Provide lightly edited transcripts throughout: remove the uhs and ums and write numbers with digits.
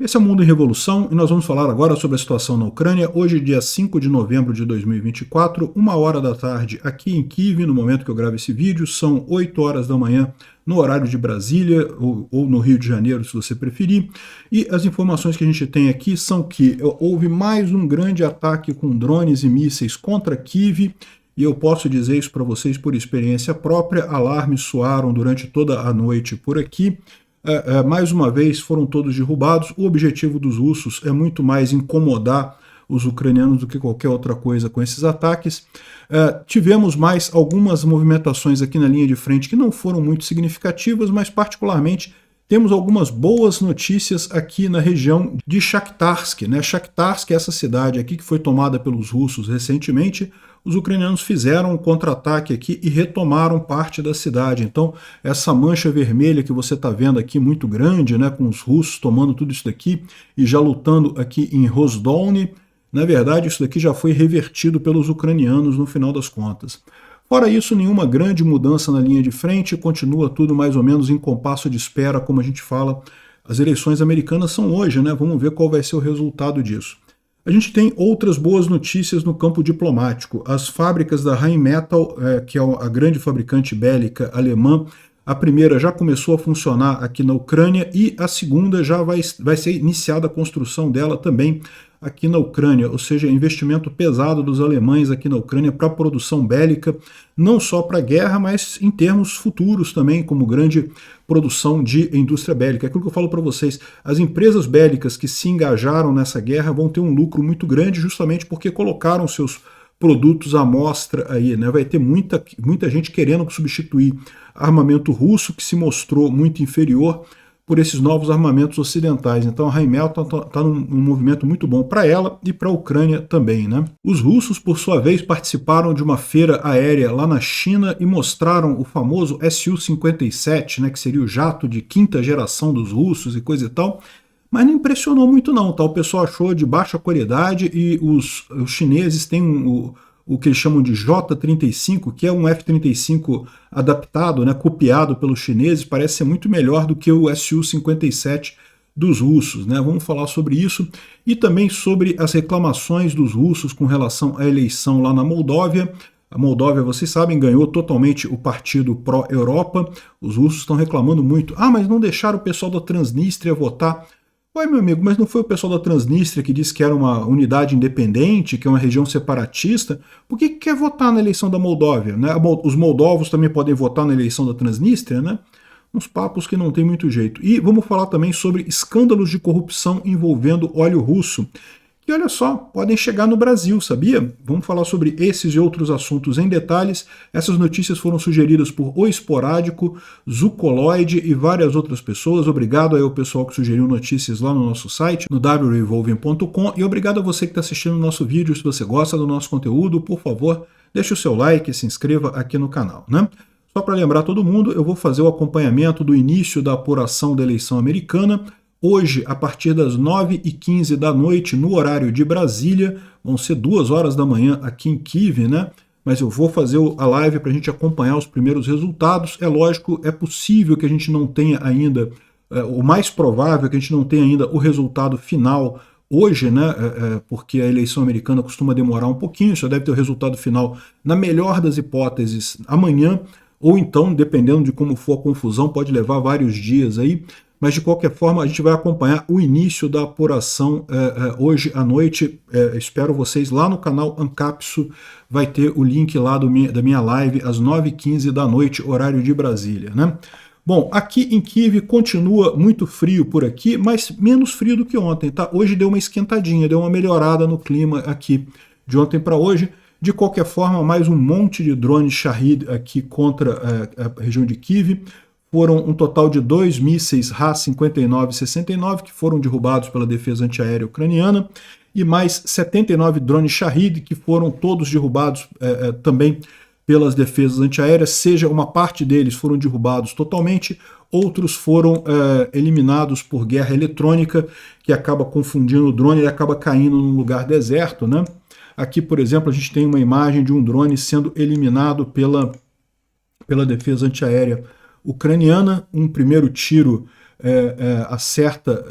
Esse é o Mundo em Revolução e nós vamos falar agora sobre a situação na Ucrânia. Hoje, dia 5 de novembro de 2024, 1 hora da tarde aqui em Kiev, no momento que eu gravo esse vídeo, são 8 horas da manhã no horário de Brasília ou no Rio de Janeiro, se você preferir. E as informações que a gente tem aqui são que houve mais um grande ataque com drones e mísseis contra Kiev. E eu posso dizer isso para vocês por experiência própria, alarmes soaram durante toda a noite por aqui. Mais uma vez foram todos derrubados. O objetivo dos russos é muito mais incomodar os ucranianos do que qualquer outra coisa com esses ataques. Tivemos mais algumas movimentações aqui na linha de frente que não foram muito significativas, mas particularmente temos algumas boas notícias aqui na região de Shakhtarsk, né? Shakhtarsk é essa cidade aqui que foi tomada pelos russos recentemente. Os ucranianos fizeram um contra-ataque aqui e retomaram parte da cidade. Então, essa mancha vermelha que você está vendo aqui, muito grande, né, com os russos tomando tudo isso daqui e já lutando aqui em Rozdolny, na verdade, isso daqui já foi revertido pelos ucranianos no final das contas. Fora isso, nenhuma grande mudança na linha de frente, continua tudo mais ou menos em compasso de espera, como a gente fala. As eleições americanas são hoje, né? Vamos ver qual vai ser o resultado disso. A gente tem outras boas notícias no campo diplomático. As fábricas da Rheinmetall, que é a grande fabricante bélica alemã, a primeira já começou a funcionar aqui na Ucrânia e a segunda já vai ser iniciada a construção dela também aqui na Ucrânia, ou seja, investimento pesado dos alemães aqui na Ucrânia para produção bélica, não só para guerra, mas em termos futuros também, como grande produção de indústria bélica. É aquilo que eu falo para vocês, as empresas bélicas que se engajaram nessa guerra vão ter um lucro muito grande justamente porque colocaram seus produtos à mostra aí, né? Vai ter muita gente querendo substituir armamento russo que se mostrou muito inferior por esses novos armamentos ocidentais. Então a Rheinmetall está num movimento muito bom para ela e para a Ucrânia também, né? Os russos, por sua vez, participaram de uma feira aérea lá na China e mostraram o famoso Su-57, né, que seria o jato de quinta geração dos russos e coisa e tal, mas não impressionou muito não, tá? O pessoal achou de baixa qualidade e os chineses têm o que eles chamam de J-35, que é um F-35 adaptado, né, copiado pelos chineses, parece ser muito melhor do que o Su-57 dos russos, né? Vamos falar sobre isso e também sobre as reclamações dos russos com relação à eleição lá na Moldóvia. A Moldóvia, vocês sabem, ganhou totalmente o partido pró-Europa. Os russos estão reclamando muito. Ah, mas não deixaram o pessoal da Transnistria votar. Ué, meu amigo, mas não foi o pessoal da Transnistria que disse que era uma unidade independente, que é uma região separatista? Por que quer votar na eleição da Moldóvia, né? Os moldovos também podem votar na eleição da Transnistria, né? Uns papos que não tem muito jeito. E vamos falar também sobre escândalos de corrupção envolvendo óleo russo. E olha só, podem chegar no Brasil, sabia? Vamos falar sobre esses e outros assuntos em detalhes. Essas notícias foram sugeridas por O Esporádico, Zucoloid e várias outras pessoas. Obrigado aí ao pessoal que sugeriu notícias lá no nosso site, no wrevolving.com, e obrigado a você que está assistindo o nosso vídeo. Se você gosta do nosso conteúdo, por favor, deixe o seu like e se inscreva aqui no canal, né? Só para lembrar todo mundo, eu vou fazer o acompanhamento do início da apuração da eleição americana. Hoje, a partir das 9h15 da noite, no horário de Brasília, vão ser 2 horas da manhã aqui em Kiev, né? Mas eu vou fazer a live para a gente acompanhar os primeiros resultados. É lógico, é possível que a gente não tenha ainda, o mais provável é que a gente não tenha ainda o resultado final hoje, né? Porque a eleição americana costuma demorar um pouquinho, só deve ter o resultado final, na melhor das hipóteses, amanhã, ou então, dependendo de como for a confusão, pode levar vários dias aí. Mas, de qualquer forma, a gente vai acompanhar o início da apuração hoje à noite. Espero vocês lá no canal Ancapsu. Vai ter o link lá da minha live às 9h15 da noite, horário de Brasília, né? Bom, aqui em Kiev continua muito frio por aqui, mas menos frio do que ontem, tá? Hoje deu uma esquentadinha, deu uma melhorada no clima aqui de ontem para hoje. De qualquer forma, mais um monte de drones Shahed aqui contra a região de Kiev. Foram um total de 2 mísseis Ra-59 e 69 que foram derrubados pela defesa antiaérea ucraniana e mais 79 drones Shahed que foram todos derrubados também pelas defesas antiaéreas, seja uma parte deles foram derrubados totalmente, outros foram eliminados por guerra eletrônica, que acaba confundindo o drone e acaba caindo num lugar deserto, né? Aqui, por exemplo, a gente tem uma imagem de um drone sendo eliminado pela defesa antiaérea ucraniana. Um primeiro tiro acerta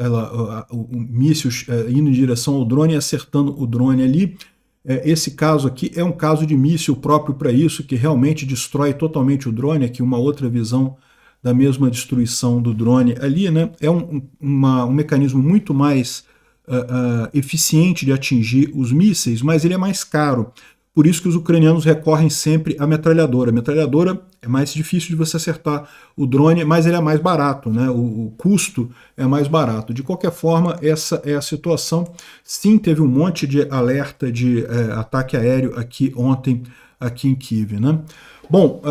o míssil indo em direção ao drone e acertando o drone ali. Esse caso aqui é um caso de míssil próprio para isso, que realmente destrói totalmente o drone. Aqui uma outra visão da mesma destruição do drone ali, né? É um mecanismo muito mais eficiente de atingir os mísseis, mas ele é mais caro. Por isso que os ucranianos recorrem sempre à metralhadora. A metralhadora é mais difícil de você acertar o drone, mas ele é mais barato, né? O custo é mais barato. De qualquer forma, essa é a situação. Sim, teve um monte de alerta de ataque aéreo aqui ontem, aqui em Kyiv, né? Bom,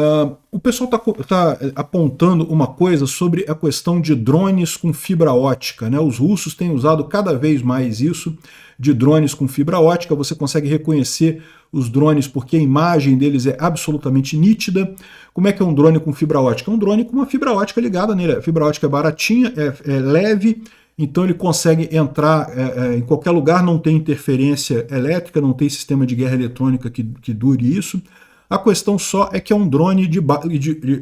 o pessoal está apontando uma coisa sobre a questão de drones com fibra ótica, né? Os russos têm usado cada vez mais isso, de drones com fibra ótica. Você consegue reconhecer os drones porque a imagem deles é absolutamente nítida. Como é que é um drone com fibra ótica? É um drone com uma fibra ótica ligada nele. A fibra ótica é baratinha, é leve, então ele consegue entrar em qualquer lugar, não tem interferência elétrica, não tem sistema de guerra eletrônica que dure isso. A questão só é que é um drone de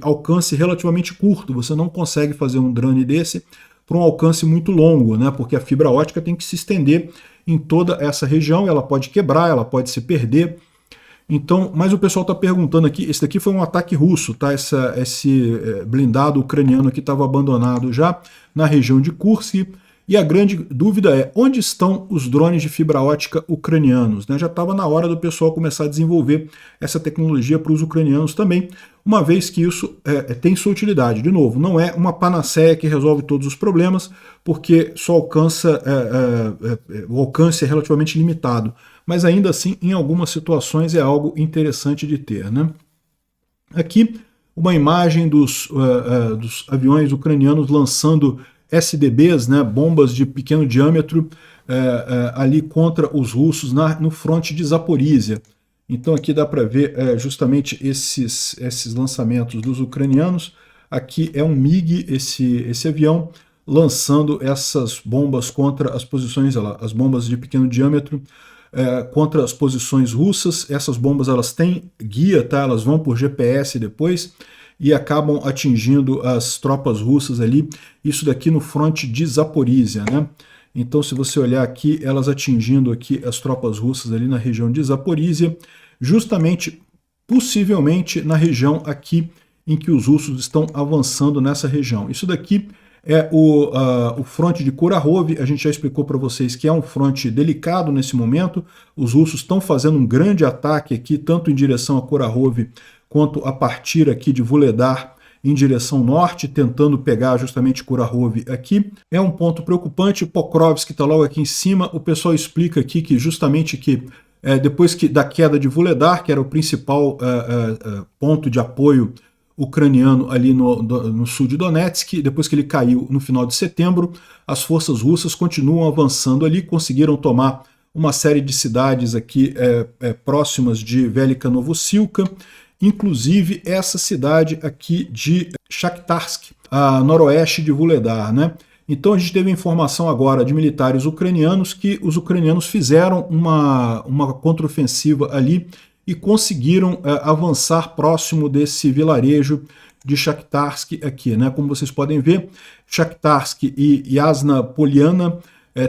alcance relativamente curto. Você não consegue fazer um drone desse para um alcance muito longo, né? Porque a fibra ótica tem que se estender em toda essa região, ela pode quebrar, ela pode se perder. Então, mas o pessoal está perguntando aqui, esse daqui foi um ataque russo, tá? Esse blindado ucraniano aqui estava abandonado já na região de Kursk. E a grande dúvida é, onde estão os drones de fibra ótica ucranianos? Né? Já estava na hora do pessoal começar a desenvolver essa tecnologia para os ucranianos também, uma vez que isso tem sua utilidade. De novo, não é uma panaceia que resolve todos os problemas, porque só alcança, o alcance é relativamente limitado. Mas ainda assim, em algumas situações, é algo interessante de ter, né? Aqui, uma imagem dos aviões ucranianos lançando SDBs, né, bombas de pequeno diâmetro, ali contra os russos no fronte de Zaporizhia. Então aqui dá para ver justamente esses lançamentos dos ucranianos. Aqui é um MiG, esse avião, lançando essas bombas contra as posições, as bombas de pequeno diâmetro, contra as posições russas. Essas bombas elas têm guia, tá? Elas vão por GPS depois e acabam atingindo as tropas russas ali, isso daqui no fronte de Zaporizhia, né? Então, se você olhar aqui, elas atingindo aqui as tropas russas ali na região de Zaporizhia, justamente, possivelmente, na região aqui em que os russos estão avançando nessa região. Isso daqui é o fronte de Kurakhov. A gente já explicou para vocês que é um fronte delicado nesse momento. Os russos estão fazendo um grande ataque aqui, tanto em direção a Kurakhov, quanto a partir aqui de Vuhledar em direção norte, tentando pegar justamente Kurakhov aqui. É um ponto preocupante. Pokrovsk está logo aqui em cima. O pessoal explica aqui que justamente depois da queda de Vuhledar, que era o principal ponto de apoio ucraniano ali no sul de Donetsk, depois que ele caiu no final de setembro, as forças russas continuam avançando ali, conseguiram tomar uma série de cidades aqui próximas de Velika Novosilka, inclusive essa cidade aqui de Shakhtarsk, a noroeste de Vuhledar, né? Então a gente teve informação agora de militares ucranianos que os ucranianos fizeram uma contraofensiva ali e conseguiram avançar próximo desse vilarejo de Shakhtarsk aqui, né? Como vocês podem ver, Shakhtarsk e Yasna Poliana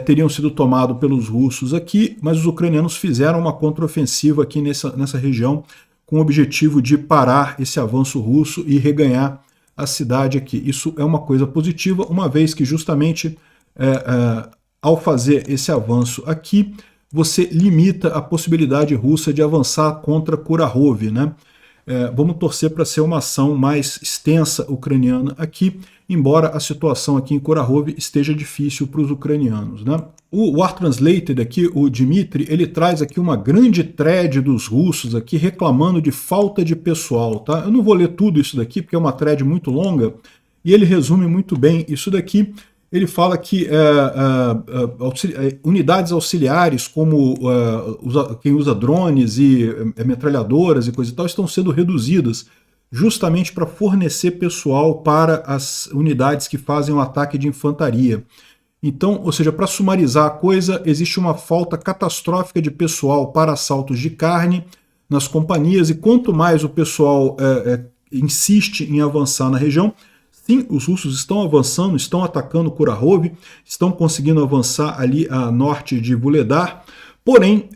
teriam sido tomados pelos russos aqui, mas os ucranianos fizeram uma contraofensiva aqui nessa região, com o objetivo de parar esse avanço russo e reganhar a cidade aqui. Isso é uma coisa positiva, uma vez que justamente ao fazer esse avanço aqui, você limita a possibilidade russa de avançar contra Kurakhov, né? Vamos torcer para ser uma ação mais extensa ucraniana aqui, embora a situação aqui em Kurakhov esteja difícil para os ucranianos, né? O War Translated aqui, o Dmitry, ele traz aqui uma grande thread dos russos aqui reclamando de falta de pessoal, tá? Eu não vou ler tudo isso daqui porque é uma thread muito longa e ele resume muito bem isso daqui. Ele fala que unidades auxiliares, como quem usa drones e metralhadoras e coisa e tal, estão sendo reduzidas justamente para fornecer pessoal para as unidades que fazem o ataque de infantaria. Então, ou seja, para sumarizar a coisa, existe uma falta catastrófica de pessoal para assaltos de carne nas companhias, e quanto mais o pessoal insiste em avançar na região, Sim, os russos estão avançando, estão atacando Kurakhove, estão conseguindo avançar ali a norte de Vuhledar, porém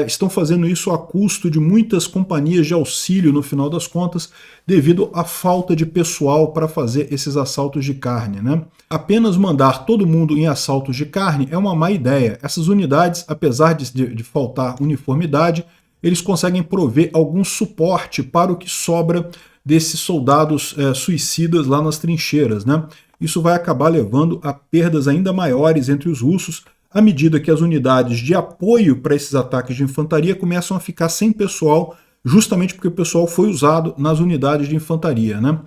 estão fazendo isso a custo de muitas companhias de auxílio no final das contas, devido à falta de pessoal para fazer esses assaltos de carne, né? Apenas mandar todo mundo em assaltos de carne é uma má ideia. Essas unidades, apesar de faltar uniformidade, eles conseguem prover algum suporte para o que sobra desses soldados suicidas lá nas trincheiras, né? Isso vai acabar levando a perdas ainda maiores entre os russos, à medida que as unidades de apoio para esses ataques de infantaria começam a ficar sem pessoal, justamente porque o pessoal foi usado nas unidades de infantaria, né?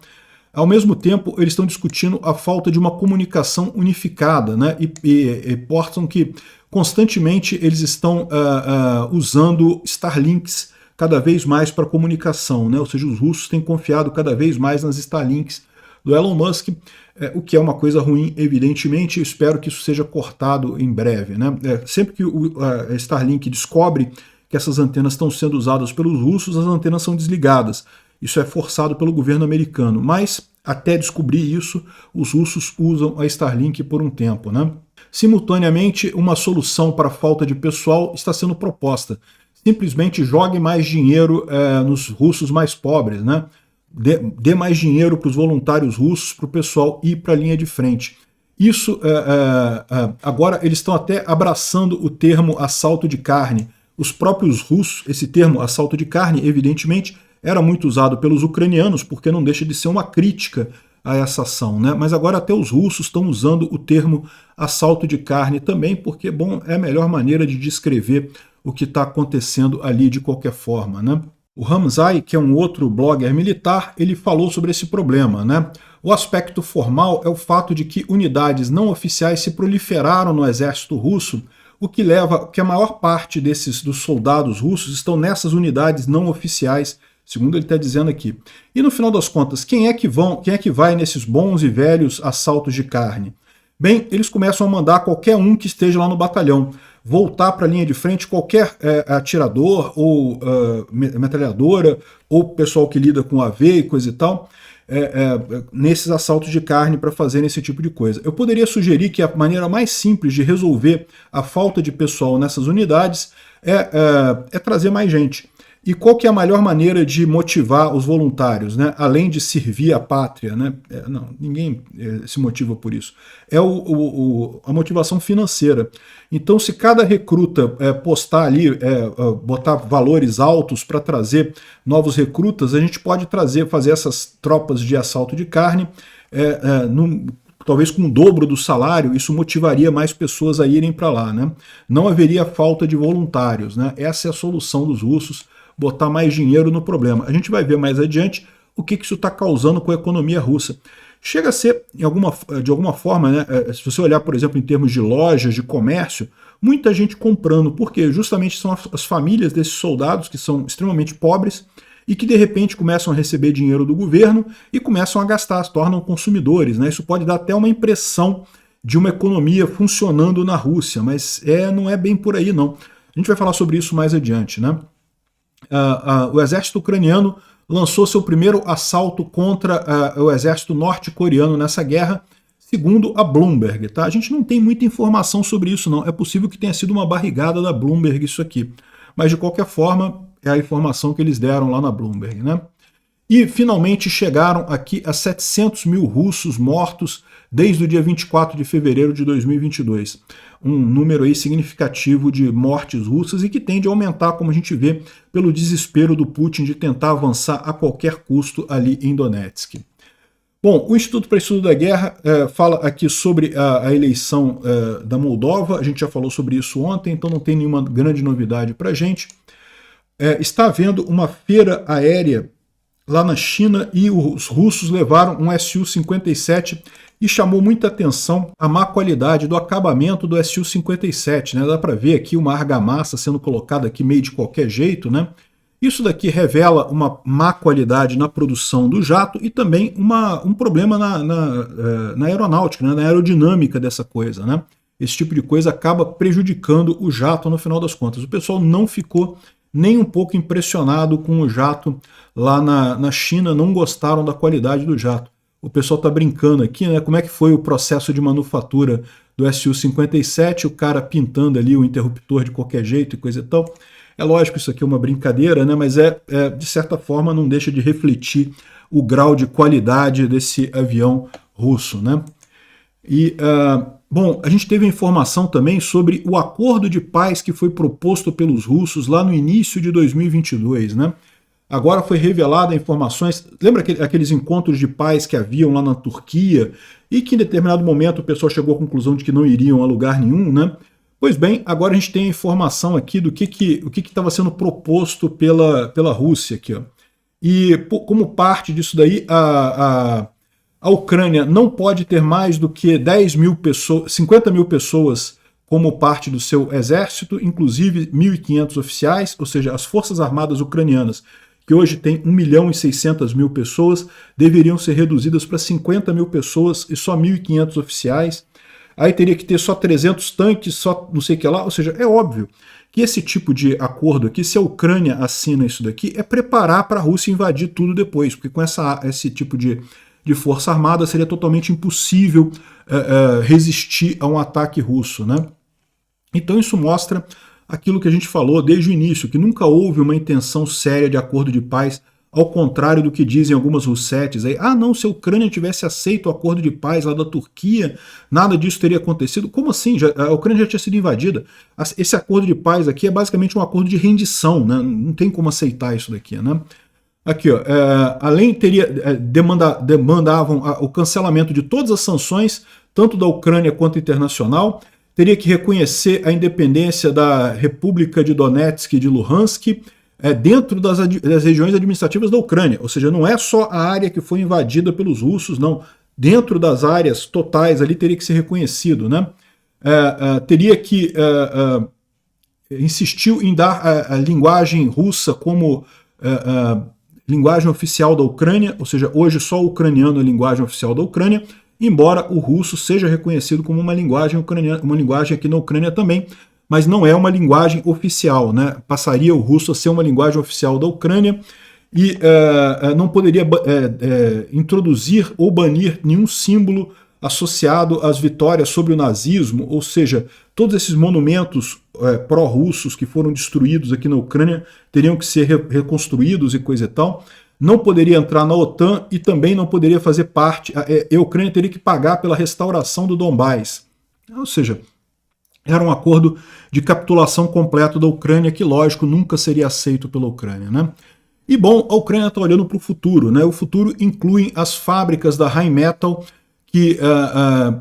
Ao mesmo tempo, eles estão discutindo a falta de uma comunicação unificada, né? E portam que constantemente eles estão usando Starlinks cada vez mais para comunicação, né? Ou seja, os russos têm confiado cada vez mais nas Starlinks do Elon Musk, o que é uma coisa ruim, evidentemente. Eu espero que isso seja cortado em breve, né? Sempre que o Starlink descobre que essas antenas estão sendo usadas pelos russos, as antenas são desligadas. Isso é forçado pelo governo americano, mas até descobrir isso, os russos usam a Starlink por um tempo, né? Simultaneamente, uma solução para a falta de pessoal está sendo proposta. Simplesmente jogue mais dinheiro nos russos mais pobres, né? Dê mais dinheiro para os voluntários russos, para o pessoal ir para a linha de frente. Isso, agora eles estão até abraçando o termo assalto de carne. Os próprios russos, esse termo assalto de carne, evidentemente, era muito usado pelos ucranianos, porque não deixa de ser uma crítica a essa ação, né? Mas agora até os russos estão usando o termo assalto de carne também, porque, bom, é a melhor maneira de descrever o que está acontecendo ali de qualquer forma, né? O Ramzai, que é um outro blogger militar, ele falou sobre esse problema, né? O aspecto formal é o fato de que unidades não oficiais se proliferaram no exército russo, o que leva que a maior parte dos soldados russos estão nessas unidades não oficiais, segundo ele está dizendo aqui. E no final das contas, quem é que vai nesses bons e velhos assaltos de carne? Bem, eles começam a mandar qualquer um que esteja lá no batalhão voltar para a linha de frente, qualquer atirador ou metralhadora ou pessoal que lida com AV e coisa e tal, nesses assaltos de carne para fazerem esse tipo de coisa. Eu poderia sugerir que a maneira mais simples de resolver a falta de pessoal nessas unidades é trazer mais gente. E qual que é a melhor maneira de motivar os voluntários, né? Além de servir a pátria, né? Não, ninguém se motiva por isso. É a motivação financeira. Então, se cada recruta postar ali, botar valores altos para trazer novos recrutas, a gente pode fazer essas tropas de assalto de carne, talvez com o dobro do salário. Isso motivaria mais pessoas a irem para lá, né? Não haveria falta de voluntários, né? Essa é a solução dos russos, botar mais dinheiro no problema. A gente vai ver mais adiante o que isso está causando com a economia russa. Chega a ser, de alguma forma, né, se você olhar, por exemplo, em termos de lojas, de comércio, muita gente comprando, porque justamente são as famílias desses soldados que são extremamente pobres e que de repente começam a receber dinheiro do governo e começam a gastar, se tornam consumidores, né? Isso pode dar até uma impressão de uma economia funcionando na Rússia, mas não é bem por aí, não. A gente vai falar sobre isso mais adiante, né? O exército ucraniano lançou seu primeiro assalto contra o exército norte-coreano nessa guerra, segundo a Bloomberg. Tá? A gente não tem muita informação sobre isso, não. É possível que tenha sido uma barrigada da Bloomberg isso aqui. Mas, de qualquer forma, é a informação que eles deram lá na Bloomberg, né? E, finalmente, chegaram aqui a 700 mil russos mortos desde o dia 24 de fevereiro de 2022. Um número aí significativo de mortes russas e que tende a aumentar, como a gente vê, pelo desespero do Putin de tentar avançar a qualquer custo ali em Donetsk. Bom, o Instituto para Estudo da Guerra fala aqui sobre a eleição da Moldova. A gente já falou sobre isso ontem, então não tem nenhuma grande novidade para a gente. Está havendo uma feira aérea lá na China e os russos levaram um Su-57 e chamou muita atenção a má qualidade do acabamento do Su-57, né? Dá para ver aqui uma argamassa sendo colocada aqui meio de qualquer jeito, né? Isso daqui revela uma má qualidade na produção do jato e também um problema na aeronáutica, né? Na aerodinâmica dessa coisa, né? Esse tipo de coisa acaba prejudicando o jato no final das contas. O pessoal não ficou nem um pouco impressionado com o jato lá na China, não gostaram da qualidade do jato. o pessoal está brincando aqui, né? Como é que foi o processo de manufatura do Su-57, o cara pintando ali o interruptor de qualquer jeito e coisa e tal. É lógico, isso aqui é uma brincadeira, né? Mas de certa forma não deixa de refletir o grau de qualidade desse avião russo, né? E, bom, a gente teve informação também sobre o acordo de paz que foi proposto pelos russos lá no início de 2022, né? Agora foi revelada informações, lembra aqueles encontros de paz que haviam lá na Turquia e que em determinado momento o pessoal chegou à conclusão de que não iriam a lugar nenhum, né? Pois bem, agora a gente tem a informação aqui do que estava sendo proposto pela Rússia aqui, ó. E como parte disso daí, a Ucrânia não pode ter mais do que 10 mil pessoas, 50 mil pessoas como parte do seu exército, inclusive 1.500 oficiais, ou seja, as Forças Armadas Ucranianas, que hoje tem 1.600.000 pessoas, deveriam ser reduzidas para 50 mil pessoas e só 1.500 oficiais. Aí teria que ter só 300 tanques, só não sei o que lá, ou seja, é óbvio que esse tipo de acordo aqui, se a Ucrânia assina isso daqui, é preparar para a Rússia invadir tudo depois, porque com esse tipo de força armada seria totalmente impossível resistir a um ataque russo, né? Então isso mostra aquilo que a gente falou desde o início, que nunca houve uma intenção séria de acordo de paz, ao contrário do que dizem algumas russetes aí. Ah, não, se a Ucrânia tivesse aceito o acordo de paz lá da Turquia, nada disso teria acontecido. Como assim? A Ucrânia já tinha sido invadida. Esse acordo de paz aqui é basicamente um acordo de rendição, né? Não tem como aceitar isso daqui, né? Aqui, ó, além demandavam o cancelamento de todas as sanções, tanto da Ucrânia quanto internacional, teria que reconhecer a independência da República de Donetsk e de Luhansk dentro das regiões administrativas da Ucrânia, ou seja, não é só a área que foi invadida pelos russos, não. Dentro das áreas totais ali teria que ser reconhecido, né? Teria que insistiu em dar a linguagem russa como linguagem oficial da Ucrânia, ou seja, hoje só o ucraniano é a linguagem oficial da Ucrânia, embora o russo seja reconhecido como uma linguagem ucraniana, uma linguagem aqui na Ucrânia também, mas não é uma linguagem oficial, né? Passaria o russo a ser uma linguagem oficial da Ucrânia e não poderia introduzir ou banir nenhum símbolo associado às vitórias sobre o nazismo, ou seja, todos esses monumentos pró-russos que foram destruídos aqui na Ucrânia teriam que ser reconstruídos e coisa e tal. Não poderia entrar na OTAN e também não poderia fazer parte, a Ucrânia teria que pagar pela restauração do Donbás. Ou seja, era um acordo de capitulação completo da Ucrânia que, lógico, nunca seria aceito pela Ucrânia, né? E, bom, a Ucrânia está olhando para o futuro, né? O futuro inclui as fábricas da Rheinmetall, que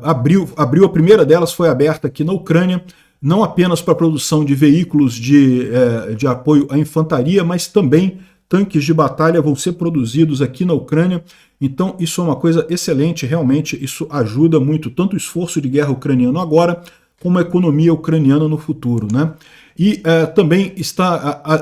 abriu a primeira delas foi aberta aqui na Ucrânia, não apenas para a produção de veículos de apoio à infantaria, mas também tanques de batalha vão ser produzidos aqui na Ucrânia. Então isso é uma coisa excelente, realmente isso ajuda muito, tanto o esforço de guerra ucraniano agora, como a economia ucraniana no futuro, né? E também está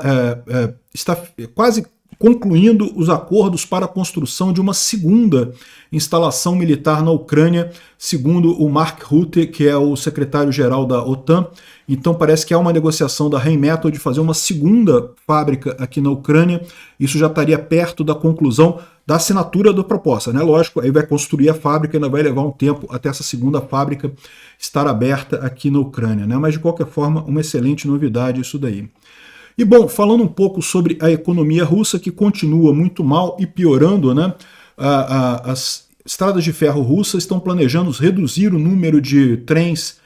quase concluindo os acordos para a construção de uma segunda instalação militar na Ucrânia, segundo o Mark Rutte, que é o secretário-geral da OTAN. Então parece que há uma negociação da Rheinmetall de fazer uma segunda fábrica aqui na Ucrânia. Isso já estaria perto da conclusão da assinatura da proposta, né? Lógico, aí vai construir a fábrica, ainda vai levar um tempo até essa segunda fábrica estar aberta aqui na Ucrânia, né? Mas de qualquer forma, uma excelente novidade isso daí. E bom, falando um pouco sobre a economia russa, que continua muito mal e piorando, né? As estradas de ferro russas estão planejando reduzir o número de trens,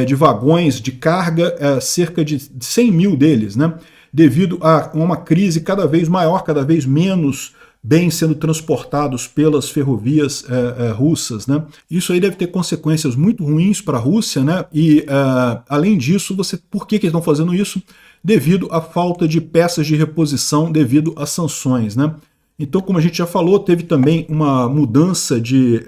de vagões de carga, cerca de 100 mil deles, né? Devido a uma crise cada vez maior, cada vez menos bens sendo transportados pelas ferrovias russas, né? Isso aí deve ter consequências muito ruins para a Rússia, né? E além disso, por que eles estão fazendo isso? Devido à falta de peças de reposição devido às sanções, né? Então, como a gente já falou, teve também uma mudança de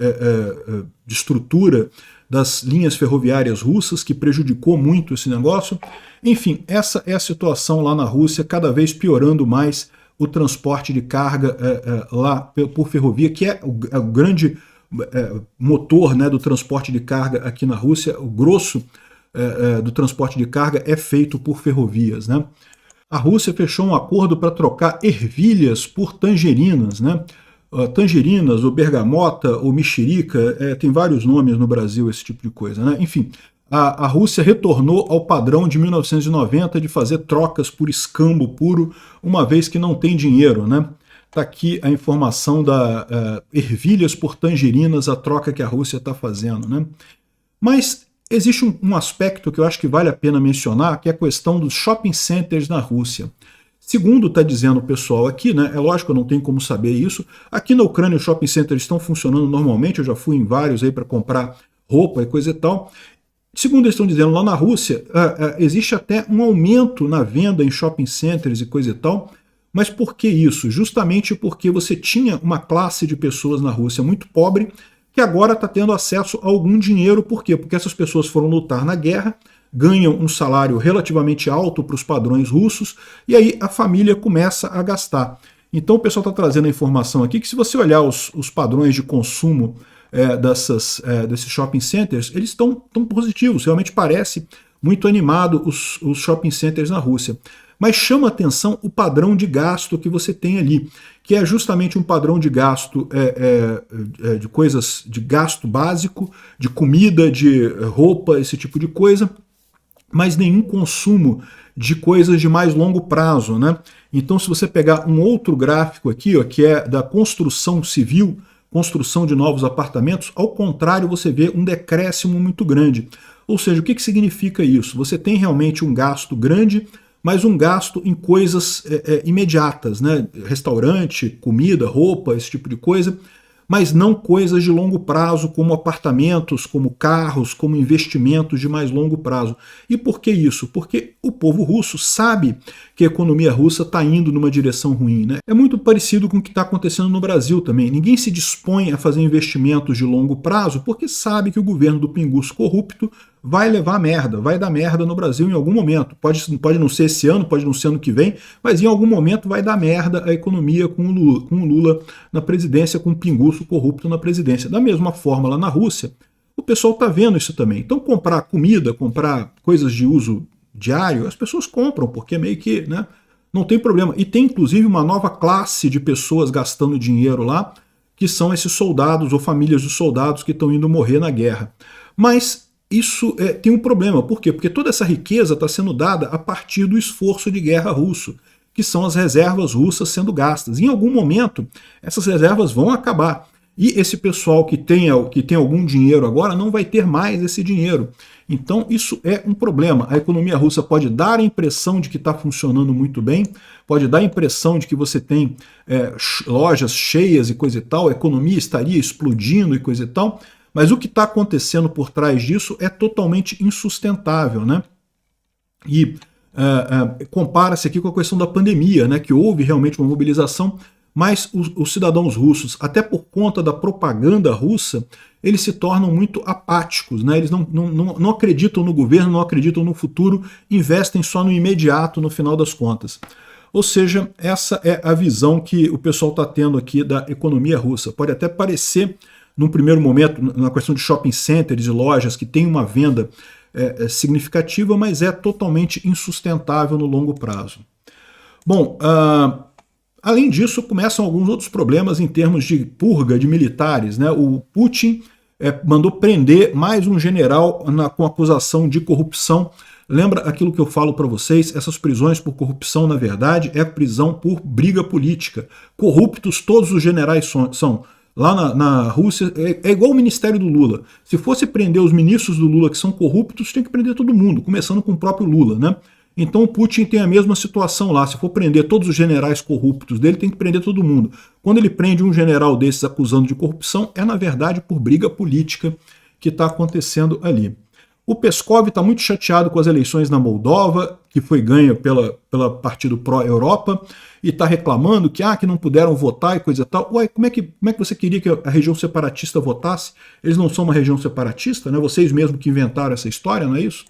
estrutura das linhas ferroviárias russas, que prejudicou muito esse negócio. Enfim, essa é a situação lá na Rússia, cada vez piorando mais o transporte de carga lá por ferrovia, que é o grande motor, né, do transporte de carga aqui na Rússia. O grosso do transporte de carga é feito por ferrovias, né? A Rússia fechou um acordo para trocar ervilhas por tangerinas, né? tangerinas, ou bergamota, ou mexerica, tem vários nomes no Brasil esse tipo de coisa, né? Enfim, a Rússia retornou ao padrão de 1990 de fazer trocas por escambo puro, uma vez que não tem dinheiro, né? Está aqui a informação da ervilhas por tangerinas, a troca que a Rússia está fazendo, né? Mas existe um aspecto que eu acho que vale a pena mencionar, que é a questão dos shopping centers na Rússia. Segundo está dizendo o pessoal aqui, né, é lógico, eu não tenho como saber isso, aqui na Ucrânia os shopping centers estão funcionando normalmente, eu já fui em vários aí para comprar roupa e coisa e tal. Segundo eles estão dizendo, lá na Rússia existe até um aumento na venda em shopping centers e coisa e tal. Mas por que isso? Justamente porque você tinha uma classe de pessoas na Rússia muito pobre que agora está tendo acesso a algum dinheiro. Por quê? Porque essas pessoas foram lutar na guerra, ganham um salário relativamente alto para os padrões russos, e aí a família começa a gastar. Então o pessoal está trazendo a informação aqui que se você olhar os padrões de consumo desses shopping centers, eles estão positivos, realmente parece muito animado os shopping centers na Rússia. Mas chama atenção o padrão de gasto que você tem ali, que é justamente um padrão de gasto de coisas, de gasto básico, de comida, de roupa, esse tipo de coisa, mas nenhum consumo de coisas de mais longo prazo, né? Então, se você pegar um outro gráfico aqui, ó, que é da construção civil, construção de novos apartamentos, ao contrário, você vê um decréscimo muito grande. Ou seja, o que significa isso? Você tem realmente um gasto grande, mas um gasto em coisas imediatas, né? Restaurante, comida, roupa, esse tipo de coisa, mas não coisas de longo prazo, como apartamentos, como carros, como investimentos de mais longo prazo. E por que isso? Porque o povo russo sabe que a economia russa está indo numa direção ruim, né? É muito parecido com o que está acontecendo no Brasil também. Ninguém se dispõe a fazer investimentos de longo prazo porque sabe que o governo do pinguço corrupto vai levar merda, vai dar merda no Brasil em algum momento. Pode não ser esse ano, pode não ser ano que vem, mas em algum momento vai dar merda a economia com o Lula na presidência, com o pinguço corrupto na presidência. Da mesma forma, lá na Rússia, o pessoal está vendo isso também. Então, comprar comida, comprar coisas de uso diário, as pessoas compram, porque meio que, né, não tem problema. E tem, inclusive, uma nova classe de pessoas gastando dinheiro lá, que são esses soldados ou famílias dos soldados que estão indo morrer na guerra. Mas isso tem um problema. Por quê? Porque toda essa riqueza está sendo dada a partir do esforço de guerra russo, que são as reservas russas sendo gastas. Em algum momento, essas reservas vão acabar. E esse pessoal que tem algum dinheiro agora não vai ter mais esse dinheiro. Então isso é um problema. A economia russa pode dar a impressão de que está funcionando muito bem, pode dar a impressão de que você tem lojas cheias e coisa e tal, a economia estaria explodindo e coisa e tal, mas o que está acontecendo por trás disso é totalmente insustentável, né? E compara-se aqui com a questão da pandemia, né? Que houve realmente uma mobilização, mas os cidadãos russos, até por conta da propaganda russa, eles se tornam muito apáticos, né? Eles não acreditam no governo, não acreditam no futuro, investem só no imediato, no final das contas. Ou seja, essa é a visão que o pessoal está tendo aqui da economia russa. Pode até parecer, num primeiro momento, na questão de shopping centers e lojas, que tem uma venda significativa, mas é totalmente insustentável no longo prazo. Bom, além disso, começam alguns outros problemas em termos de purga de militares, né? O Putin mandou prender mais um general com acusação de corrupção. Lembra aquilo que eu falo para vocês? Essas prisões por corrupção, na verdade, é prisão por briga política. Corruptos todos os generais são. Lá na Rússia é igual o ministério do Lula. Se fosse prender os ministros do Lula que são corruptos, tem que prender todo mundo, começando com o próprio Lula, né? Então o Putin tem a mesma situação lá. Se for prender todos os generais corruptos dele, tem que prender todo mundo. Quando ele prende um general desses acusando de corrupção, é na verdade por briga política que está acontecendo ali. O Peskov está muito chateado com as eleições na Moldova, que foi ganha pela partido pró-Europa, e está reclamando que não puderam votar e coisa e tal. Ué, como é que você queria que a região separatista votasse? Eles não são uma região separatista, né? Vocês mesmos que inventaram essa história, não é isso?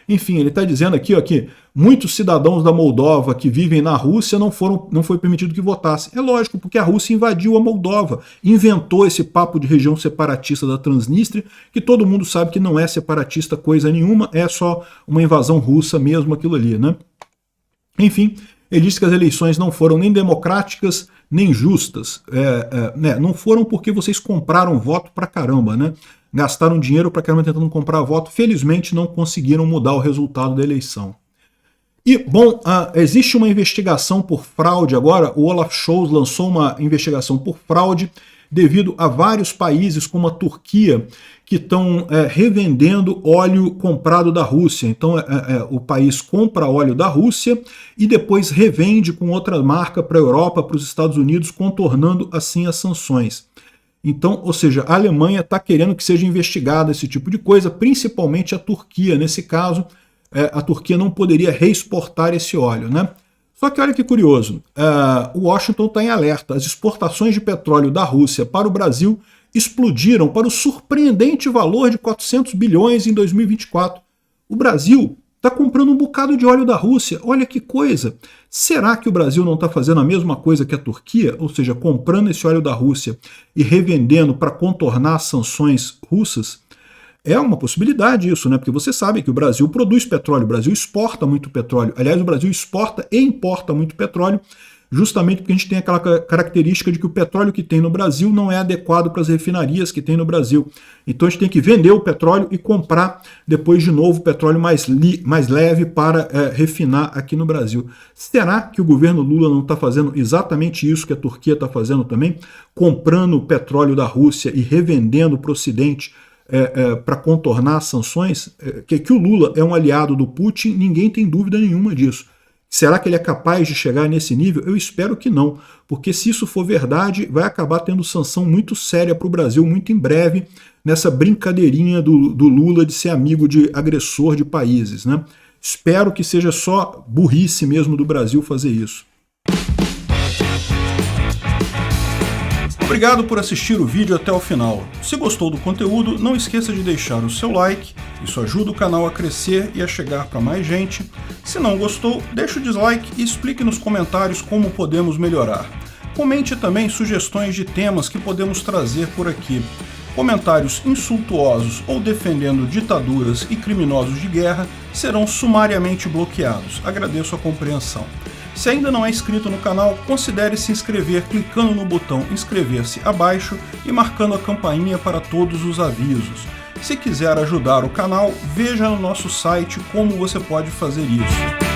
Enfim, ele está dizendo aqui que muitos cidadãos da Moldova que vivem na Rússia não foi permitido que votassem. É lógico, porque a Rússia invadiu a Moldova, inventou esse papo de região separatista da Transnistria, que todo mundo sabe que não é separatista coisa nenhuma, é só uma invasão russa mesmo aquilo ali, né? Enfim, Ele disse que as eleições não foram nem democráticas nem justas. Não foram porque vocês compraram voto pra caramba, né? Gastaram dinheiro pra caramba tentando comprar voto. Felizmente não conseguiram mudar o resultado da eleição. E, bom, existe uma investigação por fraude agora. O Olaf Scholz lançou uma investigação por fraude devido a vários países, como a Turquia, que estão revendendo óleo comprado da Rússia. Então, o país compra óleo da Rússia e depois revende com outra marca para a Europa, para os Estados Unidos, contornando assim as sanções. Então, ou seja, a Alemanha está querendo que seja investigado esse tipo de coisa, principalmente a Turquia, nesse caso. A Turquia não poderia reexportar esse óleo, né? Só que olha que curioso, o Washington está em alerta. As exportações de petróleo da Rússia para o Brasil explodiram para o surpreendente valor de 400 bilhões em 2024. O Brasil está comprando um bocado de óleo da Rússia. Olha que coisa! Será que o Brasil não está fazendo a mesma coisa que a Turquia? Ou seja, comprando esse óleo da Rússia e revendendo para contornar as sanções russas? É uma possibilidade isso, né? Porque você sabe que o Brasil produz petróleo, o Brasil exporta muito petróleo. Aliás, o Brasil exporta e importa muito petróleo, justamente porque a gente tem aquela característica de que o petróleo que tem no Brasil não é adequado para as refinarias que tem no Brasil. Então a gente tem que vender o petróleo e comprar depois de novo petróleo mais leve para refinar aqui no Brasil. Será que o governo Lula não está fazendo exatamente isso que a Turquia está fazendo também? Comprando o petróleo da Rússia e revendendo para o Ocidente para contornar as sanções? Que o Lula é um aliado do Putin, ninguém tem dúvida nenhuma disso. Será que ele é capaz de chegar nesse nível? Eu espero que não, porque se isso for verdade, vai acabar tendo sanção muito séria para o Brasil muito em breve, nessa brincadeirinha do Lula de ser amigo de agressor de países, né? Espero que seja só burrice mesmo do Brasil fazer isso. Obrigado por assistir o vídeo até o final. Se gostou do conteúdo, não esqueça de deixar o seu like, isso ajuda o canal a crescer e a chegar para mais gente. Se não gostou, deixe o dislike e explique nos comentários como podemos melhorar. Comente também sugestões de temas que podemos trazer por aqui. Comentários insultuosos ou defendendo ditaduras e criminosos de guerra serão sumariamente bloqueados. Agradeço a compreensão. Se ainda não é inscrito no canal, considere se inscrever clicando no botão inscrever-se abaixo e marcando a campainha para todos os avisos. Se quiser ajudar o canal, veja no nosso site como você pode fazer isso.